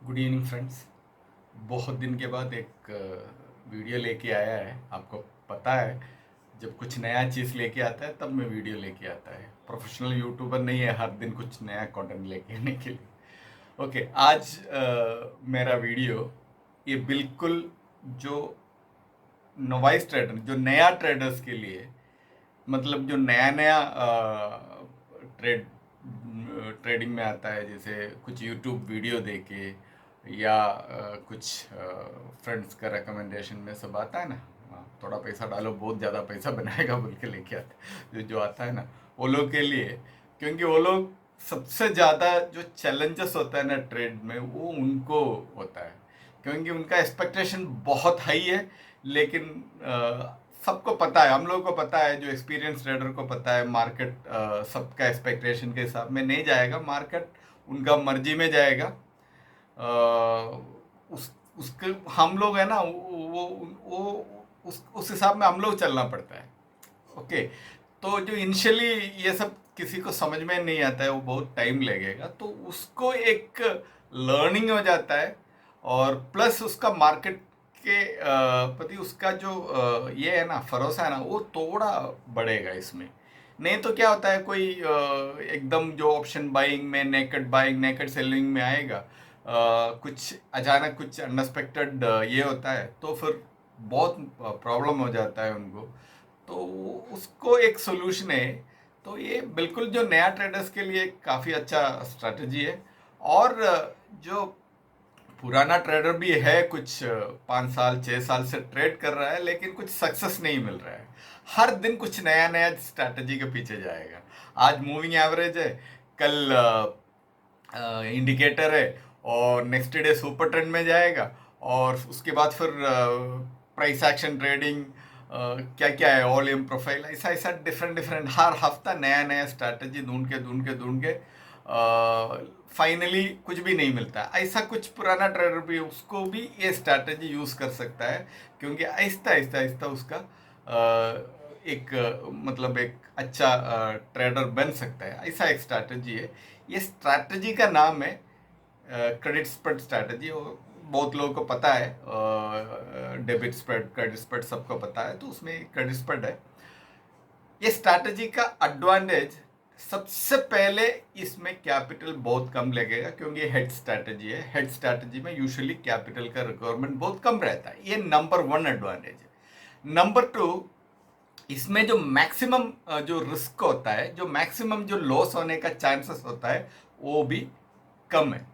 Good evening friends. बहुत दिन के बाद एक वीडियो लेके आया है। आपको पता है, जब कुछ नया चीज़ लेके आता है तब मैं वीडियो लेके आता है। प्रोफेशनल यूट्यूबर नहीं है हर दिन कुछ नया कंटेंट लेके आने के लिए। ओके, आज मेरा वीडियो ये बिल्कुल जो नोवाइस ट्रेडर, जो नया ट्रेडर्स के लिए, मतलब जो नया नया ट्रेड ट्रेडिंग में आता है, जैसे कुछ यूट्यूब वीडियो देके या कुछ फ्रेंड्स का रिकमेंडेशन में सब आता है ना। थोड़ा पैसा डालो बहुत ज़्यादा पैसा बनाएगा बोल के लेके आते जो जो आता है ना, वो लोग के लिए। क्योंकि वो लोग सबसे ज़्यादा जो चैलेंजेस होता है ना ट्रेड में, वो उनको होता है। क्योंकि उनका एक्सपेक्टेशन बहुत हाई है। लेकिन सबको पता है, हम लोगों को पता है, जो एक्सपीरियंस ट्रेडर को पता है, मार्केट सबका एक्सपेक्टेशन के हिसाब में नहीं जाएगा। मार्केट उनका मर्जी में जाएगा। उसके हम लोग है ना, वो उस हिसाब में हम लोग चलना पड़ता है। ओके, तो जो इनिशियली ये सब किसी को समझ में नहीं आता है, वो बहुत टाइम लगेगा, तो उसको एक लर्निंग हो जाता है। और प्लस उसका मार्केट के प्रति उसका जो ये है ना, भरोसा है ना, वो थोड़ा बढ़ेगा इसमें। नहीं तो क्या होता है, कोई एकदम जो ऑप्शन बाइंग में, नेकेड बाइंग नेकेड सेलिंग में आएगा, कुछ अचानक कुछ अनएक्सपेक्टेड ये होता है, तो फिर बहुत प्रॉब्लम हो जाता है उनको। तो उसको एक सोल्यूशन है। तो ये बिल्कुल जो नया ट्रेडर्स के लिए काफ़ी अच्छा स्ट्रैटेजी है। और जो पुराना ट्रेडर भी है, कुछ 5 साल 6 साल से ट्रेड कर रहा है, लेकिन कुछ सक्सेस नहीं मिल रहा है। हर दिन कुछ नया नया स्ट्रैटेजी के पीछे जाएगा। आज मूविंग एवरेज है, कल इंडिकेटर है, और नेक्स्ट डे सुपर ट्रेंड में जाएगा, और उसके बाद फिर प्राइस एक्शन ट्रेडिंग, क्या क्या है, ऑल इन प्रोफाइल, ऐसा ऐसा डिफरेंट डिफरेंट हर हफ्ता नया नया स्ट्रैटेजी ढूंढ के फाइनली कुछ भी नहीं मिलता। ऐसा कुछ पुराना ट्रेडर भी उसको भी ये स्ट्रैटेजी यूज कर सकता है। क्योंकि आहिस्ता आहिस्ता आहिस्ता उसका एक मतलब एक अच्छा ट्रेडर बन सकता है। ऐसा एक स्ट्रैटेजी है। ये स्ट्रैटेजी का नाम है क्रेडिट स्प्रेड स्ट्रैटेजी। बहुत लोगों को पता है, डेबिट स्प्रेड क्रेडिट स्प्रेड सबको पता है, तो उसमें क्रेडिट स्प्रेड है। ये स्ट्रैटेजी का एडवांटेज, सबसे पहले इसमें कैपिटल बहुत कम लगेगा, क्योंकि ये हेड स्ट्रैटेजी है। हेड स्ट्रैटेजी में यूजुअली कैपिटल का रिक्वायरमेंट बहुत कम रहता है। ये नंबर 1 एडवांटेज है। नंबर 2, इसमें जो मैक्सिमम जो रिस्क होता है, जो मैक्सिमम जो लॉस होने का चांसेस होता है, वो भी कम है।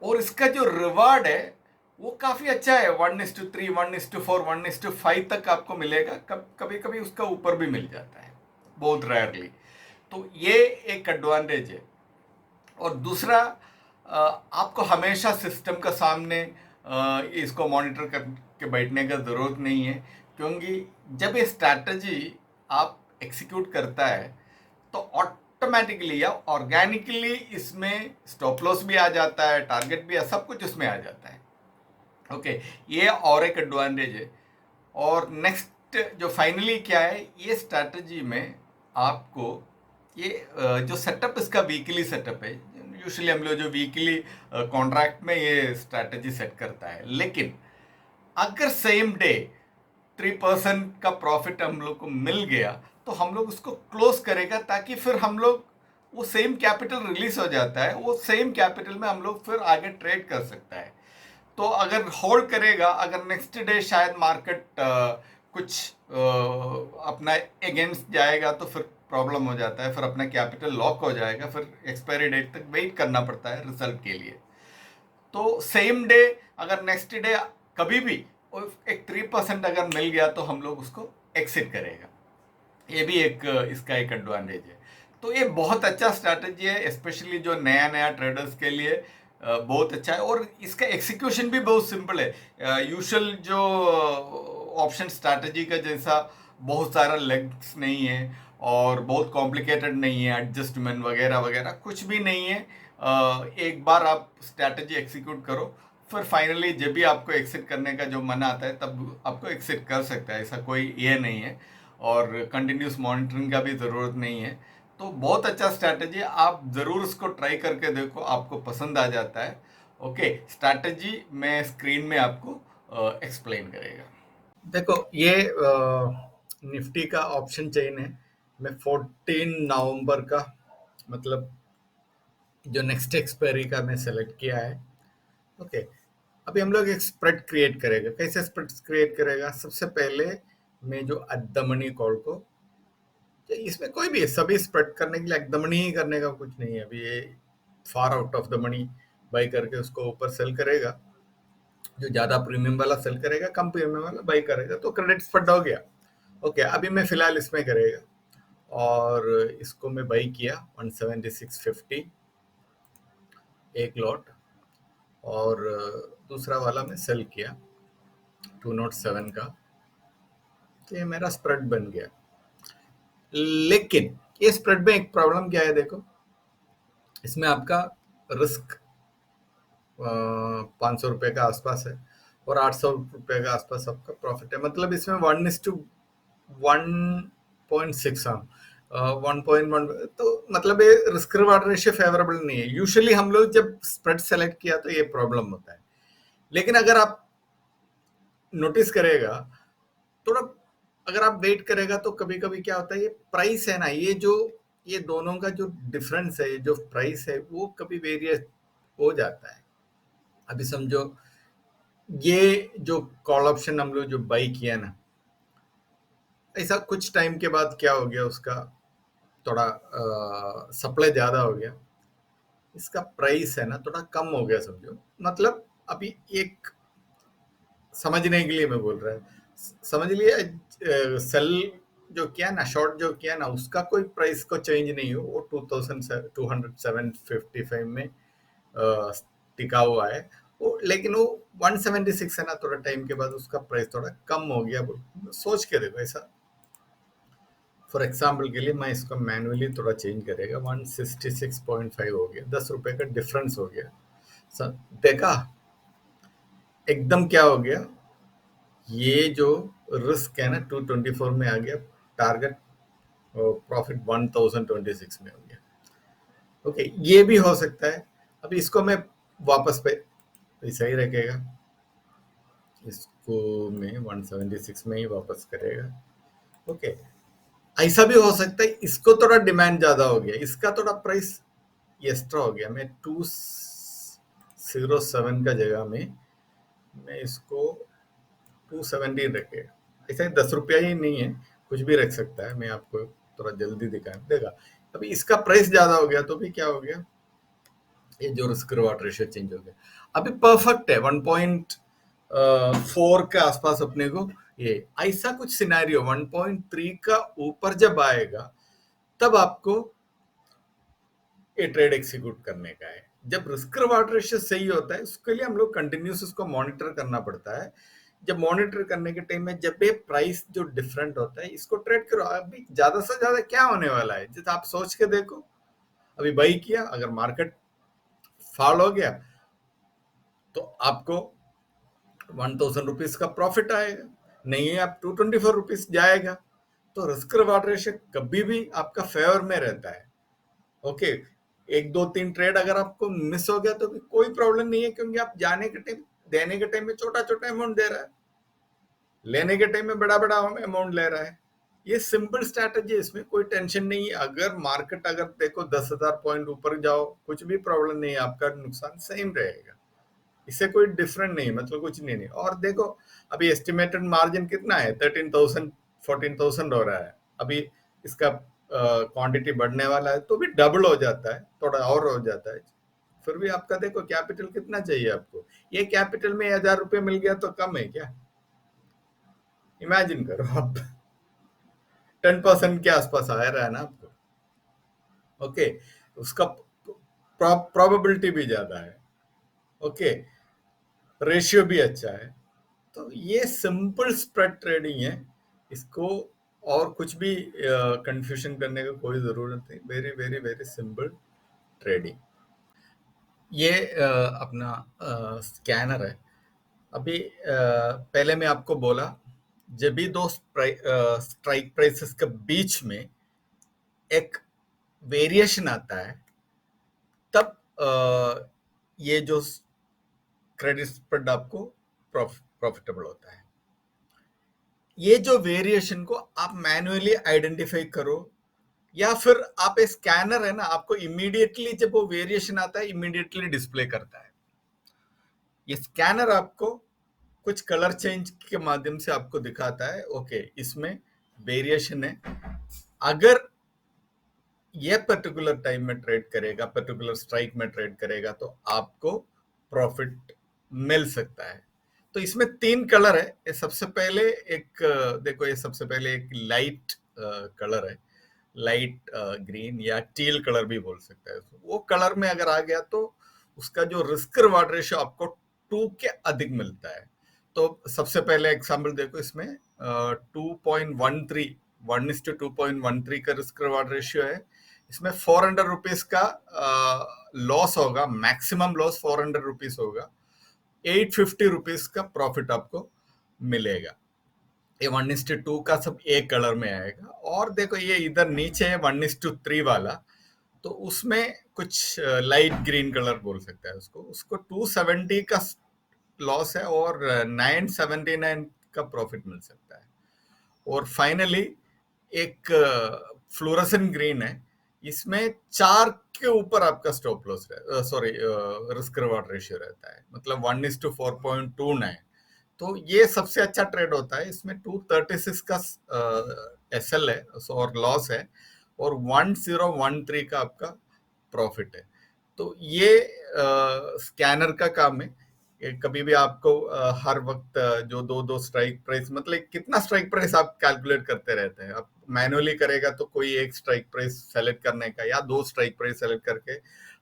और इसका जो रिवार्ड है वो काफ़ी अच्छा है। 1:3, 1:4, 1:5 तक आपको मिलेगा। कभी कभी उसका ऊपर भी मिल जाता है, बहुत रेयरली। तो ये एक एडवांटेज है। और दूसरा, आपको हमेशा सिस्टम का सामने इसको मॉनिटर करके बैठने का ज़रूरत नहीं है। क्योंकि जब ये स्ट्रैटेजी आप एग्जीक्यूट करता है, तो ऑटोमेटिकली या ऑर्गेनिकली इसमें स्टॉप लॉस भी आ जाता है, टारगेट भी सब कुछ उसमें आ जाता है। ओके, ये और एक एडवांटेज है। और नेक्स्ट जो फाइनली क्या है, ये स्ट्रैटेजी में आपको ये जो सेटअप, इसका वीकली सेटअप है। यूजुअली हम लोग जो वीकली कॉन्ट्रैक्ट में ये स्ट्रैटेजी सेट करता है। लेकिन अगर सेम डे 3% का प्रॉफिट हम लोग को मिल गया, तो हम लोग उसको क्लोज करेगा, ताकि फिर हम लोग वो सेम कैपिटल रिलीज हो जाता है, वो सेम कैपिटल में हम लोग फिर आगे ट्रेड कर सकता है। तो अगर होल्ड करेगा, अगर नेक्स्ट डे शायद मार्केट कुछ अपना अगेंस्ट जाएगा, तो फिर प्रॉब्लम हो जाता है, फिर अपना कैपिटल लॉक हो जाएगा, फिर एक्सपायरी डेट तक वेट करना पड़ता है रिजल्ट के लिए। तो सेम डे, अगर नेक्स्ट डे कभी भी एक 3% अगर मिल गया, तो हम लोग उसको एक्सिट करेगा। ये भी एक इसका एक एडवांटेज है। तो ये बहुत अच्छा स्ट्रैटेजी है, स्पेशली जो नया नया ट्रेडर्स के लिए बहुत अच्छा है। और इसका एग्जीक्यूशन भी बहुत सिंपल है। यूजुअल जो ऑप्शन स्ट्रैटेजी का जैसा बहुत सारा लेग्स नहीं है, और बहुत कॉम्प्लिकेटेड नहीं है, एडजस्टमेंट वगैरह वगैरह कुछ भी नहीं है। एक बार आप स्ट्रैटेजी एग्जीक्यूट करो, फिर फाइनली जब भी आपको एक्सिट करने का जो मन आता है, तब आपको एक्सिट कर सकता है। ऐसा कोई ये नहीं है। और कंटिन्यूस मॉनिटरिंग का भी ज़रूरत नहीं है। तो बहुत अच्छा स्ट्रैटेजी है, आप ज़रूर इसको ट्राई करके देखो, आपको पसंद आ जाता है। ओके, स्ट्रैटेजी मैं स्क्रीन में आपको एक्सप्लेन करेगा। देखो ये निफ्टी का ऑप्शन चेन है। मैं 14 नवंबर का मतलब जो नेक्स्ट एक्सपायरी का मैं सेलेक्ट किया है। ओके, अभी हम लोग एक स्प्रेड क्रिएट करेगा। कैसे स्प्रेड क्रिएट करेगा? सबसे पहले मैं जो अद्दमनी कॉल को, इसमें कोई भी है, सभी स्प्रेड करने के लिए एकदम ही करने का कुछ नहीं है। अभी ये far out of the money by करके उसको ऊपर सेल करेगा, जो ज्यादा प्रीमियम वाला सेल करेगा, कम प्रीमियम वाला बाई करेगा, तो क्रेडिट स्प्रेड हो गया। ओके, अभी मैं फिलहाल इसमें करेगा और इसको मैं बाई किया 176.50 एक लॉट, और दूसरा वाला मैं सेल किया 207 का। तो ये मेरा स्प्रेड बन गया। लेकिन ये स्प्रेड में एक प्रॉब्लम क्या है? देखो, इसमें आपका रिस्क 500 रुपए का आसपास है और 800 रुपए का आसपास आपका प्रॉफिट है। मतलब इसमें 1:1.6, हाँ, 1.1। तो मतलब ये रिस्क रिवार्ड रेशियो फेवरेबल नहीं है। यूजुअली हम लोग जब स्प्रेड सेलेक्ट किया तो ये प्रॉब्लम होता है। लेकिन अगर आप नोटिस करेगा थोड़ा, अगर आप वेट करेगा तो कभी कभी क्या होता है, ये प्राइस है ना, ये दोनों का जो डिफरेंस है, जो प्राइस है, वो कभी वेरिएट हो जाता है। अभी समझो ये जो कॉल ऑप्शन हम लोग जो बाई किया ना, ऐसा कुछ टाइम के बाद क्या हो गया, उसका थोड़ा सप्लाई ज्यादा हो गया, इसका प्राइस है ना थोड़ा कम हो गया समझो। मतलब अभी एक समझने के लिए मैं बोल रहा हूँ, समझ लिए सेल जो किया ना, शॉर्ट जो किया ना, उसका कोई प्राइस को चेंज नहीं हो, वो 2207.55 में टिका हुआ है वो। लेकिन वो 176 है ना, थोड़ा टाइम के बाद उसका प्राइस थोड़ा कम हो गया। सोच के देखो ऐसा। फॉर एग्जाम्पल के लिए मैं इसको मैनुअली थोड़ा चेंज करेगा, 166.5 हो गया, 10 रुपए का डिफरेंस हो गया। देखा एकदम क्या हो गया, ये जो रिस्क है ना 224 में आ गया, टारगेट प्रॉफिट 1026 में हो गया। ओके, ये भी हो सकता है। अभी इसको मैं वापस पे ऐसा ही रखेगा, इसको मैं 176 में ही वापस करेगा। ओके, ऐसा भी हो सकता है इसको थोड़ा डिमांड ज्यादा हो गया, इसका थोड़ा प्राइस एक्स्ट्रा हो गया। मैं 207 का जगह में मैं इसको 270 रखेगा। ऐसा 10 रुपया ही नहीं है, कुछ भी रख सकता है। मैं आपको थोड़ा जल्दी दिखा देगा। अभी इसका प्राइस ज्यादा हो गया तो भी क्या हो गया, ये जो रिस्क रिवार्ड रेशियो चेंज हो गया। अभी परफेक्ट है 1.4 के आसपास अपने को। ये ऐसा कुछ सिनेरियो 1.3 का ऊपर जब आएगा तब आपको ये ट्रेड एग्जीक्यूट करने का है। जब रिस्क रिवार्ड रेशियो सही होता है उसके लिए हम लोग कंटिन्यूस उसको मॉनिटर करना पड़ता है। जब मॉनिटर करने के टाइम में जब ये प्राइस जो डिफरेंट होता है, इसको ट्रेड करो। अभी ज्यादा से ज्यादा क्या होने वाला है, जैसे आप सोच के देखो, अभी बाई किया, अगर मार्केट फॉल हो गया तो आपको 1000 रुपीज का प्रॉफिट आएगा, नहीं है आप 224 रुपीज जाएगा। तो रिस्क रिवार्ड रेशियो कभी भी आपका फेवर में रहता है। ओके, एक दो तीन ट्रेड अगर आपको मिस हो गया तो भी कोई प्रॉब्लम नहीं है, क्योंकि आप जाने के टाइम, देने के टाइम में छोटा छोटा अमाउंट दे रहा है, लेने के टाइम में बड़ा बड़ा अमाउंट ले रहा है। ये सिंपल स्ट्रैटेजी है, इसमें कोई टेंशन नहीं है। अगर मार्केट अगर देखो 10,000 पॉइंट ऊपर जाओ, कुछ भी प्रॉब्लम नहीं है, आपका नुकसान सेम रहेगा। इससे कोई डिफरेंट नहीं, मतलब कुछ नहीं। और देखो अभी एस्टिमेटेड मार्जिन कितना है, 13,000 14,000 हो रहा है। अभी इसका क्वांटिटी बढ़ने वाला है तो भी डबल हो जाता है, थोड़ा और हो जाता है। फिर भी आपका देखो कैपिटल कितना चाहिए आपको, ये कैपिटल में 1,000 रुपये मिल गया तो कम है क्या? इमेजिन करो आप, 10% के आसपास आ रहा है ना आपको। ओके, उसका प्रोबेबिलिटी भी ज्यादा है। ओके, रेशियो भी अच्छा है। तो ये सिंपल स्प्रेड ट्रेडिंग है, इसको और कुछ भी कंफ्यूजन करने का कोई जरूरत नहीं। Very very very simple trading. ये अपना स्कैनर है। अभी पहले मैं आपको बोला, जब भी दो स्ट्राइक प्राइसेस के बीच में एक वेरिएशन आता है, तब ये जो क्रेडिट स्प्रेड आपको प्रॉफिटेबल होता है। ये जो वेरिएशन को आप मैन्युअली आइडेंटिफाई करो, या फिर आप एक स्कैनर है ना, आपको इमीडिएटली जब वो वेरिएशन आता है इमीडिएटली डिस्प्ले करता है। ये स्कैनर आपको कुछ कलर चेंज के माध्यम से आपको दिखाता है, ओके इसमें वेरिएशन है। अगर ये पर्टिकुलर टाइम में ट्रेड करेगा, पर्टिकुलर स्ट्राइक में ट्रेड करेगा, तो आपको प्रॉफिट मिल सकता है। तो इसमें 3 कलर है। ये सबसे पहले एक देखो, ये सबसे पहले एक लाइट कलर है, लाइट ग्रीन या टील कलर भी बोल सकता है उसको। वो कलर में अगर आ गया तो उसका जो रिस्क रिवार्ड रेशियो आपको 2 के अधिक मिलता है। तो सबसे पहले एग्जांपल देखो, इसमें 2.13 1:2.13 का रिस्क रिवार्ड रेशियो है। इसमें 400 रुपीज का लॉस होगा, मैक्सिमम लॉस 400 रुपीज होगा, 850 रुपीज का प्रॉफिट आपको मिलेगा। ये 1:2 का सब एक कलर में आएगा। और देखो ये इधर नीचे है 1:3 वाला, तो उसमें कुछ लाइट ग्रीन कलर बोल सकता है उसको। उसको 270 का लॉस है और 979 का प्रॉफिट मिल सकता है। और फाइनली एक फ्लोरेसेंट ग्रीन है, इसमें 4 के ऊपर आपका stop loss sorry risk reward ratio रहता है, मतलब 1:4.29। तो ये सबसे अच्छा ट्रेड होता है। इसमें 236 का एसएल है और लॉस है, और 1013 का आपका प्रॉफिट है। तो ये स्कैनर का काम है। कभी भी आपको हर वक्त जो दो स्ट्राइक प्राइस, मतलब कितना स्ट्राइक प्राइस आप कैलकुलेट करते रहते हैं। आप मैनुअली करेगा तो कोई एक स्ट्राइक प्राइस सेलेक्ट करने का, या 2 स्ट्राइक प्राइस सेलेक्ट करके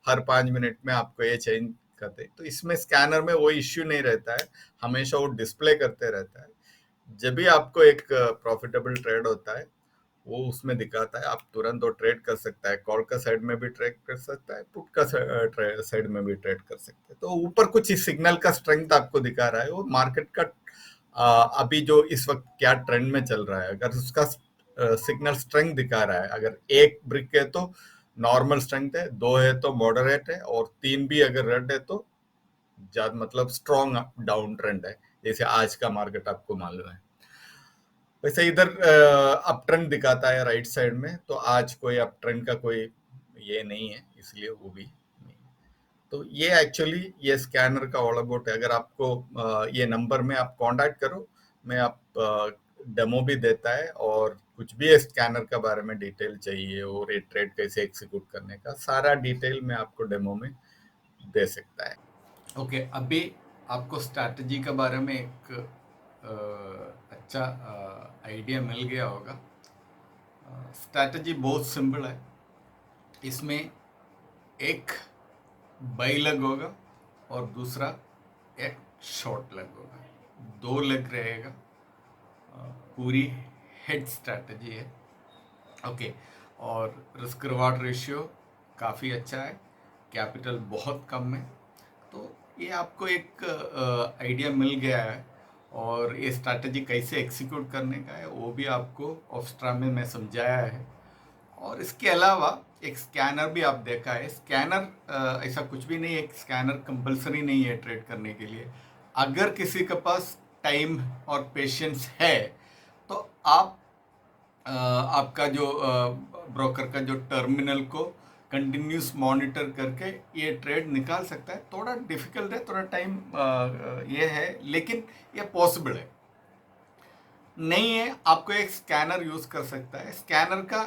हर 5 मिनट में आपको ये चेंज करते हैं। तो इसमें स्कैनर में वो इश्यू नहीं रहता है, हमेशा वो डिस्प्ले करते रहता है। जब भी आपको एक प्रॉफिटेबल ट्रेड होता है वो उसमें दिखाता है, आप तुरंत वो ट्रेड कर सकता है। कॉल का साइड में भी ट्रेड कर सकता है, पुट का साइड में भी ट्रेड कर सकते हैं। तो ऊपर कुछ इस सिग्नल का स्ट्रेंथ आपको दिखा रहा है, वो मार्केट का अभी जो इस वक्त क्या ट्रेंड में चल रहा है। अगर उसका सिग्नल स्ट्रेंथ दिखा रहा है, अगर 1 ब्रिक है तो नॉर्मल स्ट्रेंथ है, 2 है तो मॉडरेट है, और 3 भी अगर रेड है तो ज्यादा मतलब स्ट्रॉन्ग डाउन ट्रेंड है, जैसे आज का मार्केट आपको मालूम है। वैसे इधर अप ट्रेंड दिखाता है राइट साइड में, तो आज कोई अप ट्रेंड का कोई ये नहीं है, इसलिए वो भी नहीं। तो ये एक्चुअली ये स्कैनर का ऑल अबाउट है। अगर आपको ये नंबर में आप कांटेक्ट करो, मैं आप डेमो भी देता है, और कुछ भी स्कैनर के बारे में डिटेल चाहिए और ये ट्रेड कैसे एग्जीक्यूट करने का सारा डिटेल मैं आपको डेमो में दे सकता है। ओके, अभी आपको स्ट्रैटेजी के बारे में एक अच्छा आइडिया मिल गया होगा। स्ट्रैटेजी बहुत सिंपल है। इसमें एक बाई लेग होगा और दूसरा एक शॉर्ट लेग होगा, 2 लेग रहेगा। पूरी हेड स्ट्रैटेजी है, ओके। और रिस्क रिवार्ड रेशियो काफ़ी अच्छा है, कैपिटल बहुत कम है। तो ये आपको एक आइडिया मिल गया है, और ये स्ट्रैटेजी कैसे एग्जीक्यूट करने का है वो भी आपको ऑफ्स्ट्रा में मैं समझाया है। और इसके अलावा एक स्कैनर भी आप देखा है। स्कैनर ऐसा कुछ भी नहीं है, एक स्कैनर कंपलसरी नहीं है ट्रेड करने के लिए। अगर किसी के पास टाइम और पेशेंस है तो आप आपका जो ब्रोकर का जो टर्मिनल को कंटिन्यूस मॉनिटर करके ये ट्रेड निकाल सकता है। थोड़ा डिफिकल्ट है, थोड़ा टाइम ये है, लेकिन ये पॉसिबल है। नहीं है, आपको एक स्कैनर यूज कर सकता है। स्कैनर का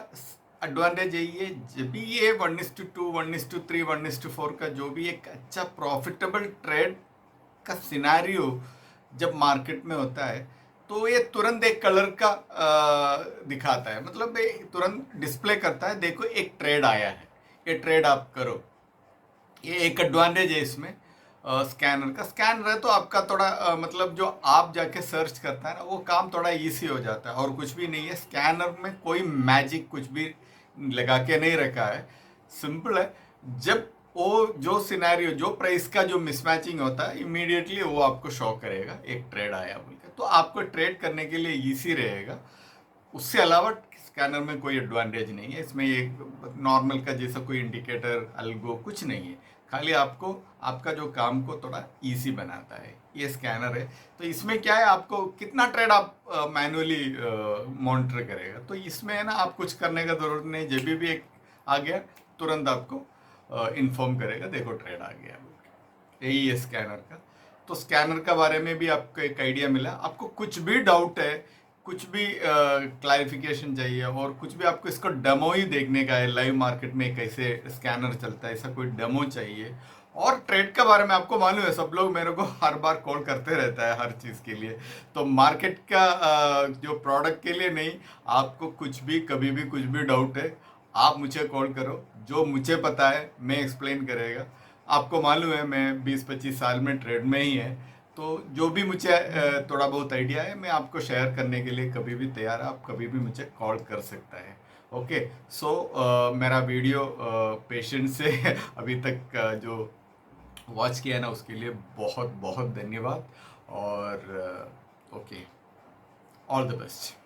एडवांटेज यही है, जब भी ये 1:2 1:3 1:4 का जो भी एक अच्छा प्रॉफिटेबल ट्रेड का सिनेरियो जब मार्केट में होता है, तो ये तुरंत एक कलर का दिखाता है, मतलब ये तुरंत डिस्प्ले करता है, देखो एक ट्रेड आया है, ये ट्रेड आप करो। ये एक एडवांटेज है इसमें स्कैनर का। स्कैनर है तो आपका थोड़ा मतलब जो आप जाके सर्च करता है ना, वो काम थोड़ा इजी हो जाता है, और कुछ भी नहीं है। स्कैनर में कोई मैजिक कुछ भी लगा के नहीं रखा है, सिंपल है। जब वो जो सिनेरियो, जो प्राइस का जो मिसमैचिंग होता है, इमीडिएटली वो आपको शो करेगा एक ट्रेड आया बोलकर, तो आपको ट्रेड करने के लिए इजी रहेगा। उससे अलावा स्कैनर में कोई एडवांटेज नहीं है। इसमें एक नॉर्मल का जैसा कोई इंडिकेटर अल्गो कुछ नहीं है, खाली आपको आपका जो काम को थोड़ा इजी बनाता है। ये स्कैनर है, तो इसमें क्या है, आपको कितना ट्रेड आप मैनुअली मॉनिटर करेगा, तो इसमें है ना आप कुछ करने का जरूरत नहीं, जब भी एक आ गया तुरंत आपको इन्फॉर्म करेगा, देखो ट्रेड आ गया। यही है स्कैनर का। तो स्कैनर का बारे में भी आपको एक आइडिया मिला। आपको कुछ भी डाउट है, कुछ भी क्लैरिफिकेशन चाहिए, और कुछ भी आपको इसको डेमो ही देखने का है, लाइव मार्केट में कैसे स्कैनर चलता है, ऐसा कोई डेमो चाहिए, और ट्रेड के बारे में आपको मालूम है, सब लोग मेरे को हर बार कॉल करते रहता है हर चीज़ के लिए। तो मार्केट का जो प्रोडक्ट के लिए नहीं, आपको कुछ भी कभी भी कुछ भी डाउट है, आप मुझे कॉल करो, जो मुझे पता है मैं एक्सप्लेन करेगा। आपको मालूम है मैं 20-25 साल में ट्रेड में ही है, तो जो भी मुझे थोड़ा बहुत आइडिया है मैं आपको शेयर करने के लिए कभी भी तैयार है, आप कभी भी मुझे कॉल कर सकता है। ओके, सो मेरा वीडियो पेशेंट से अभी तक जो वॉच किया है ना, उसके लिए बहुत बहुत धन्यवाद, और ओके, ऑल द बेस्ट।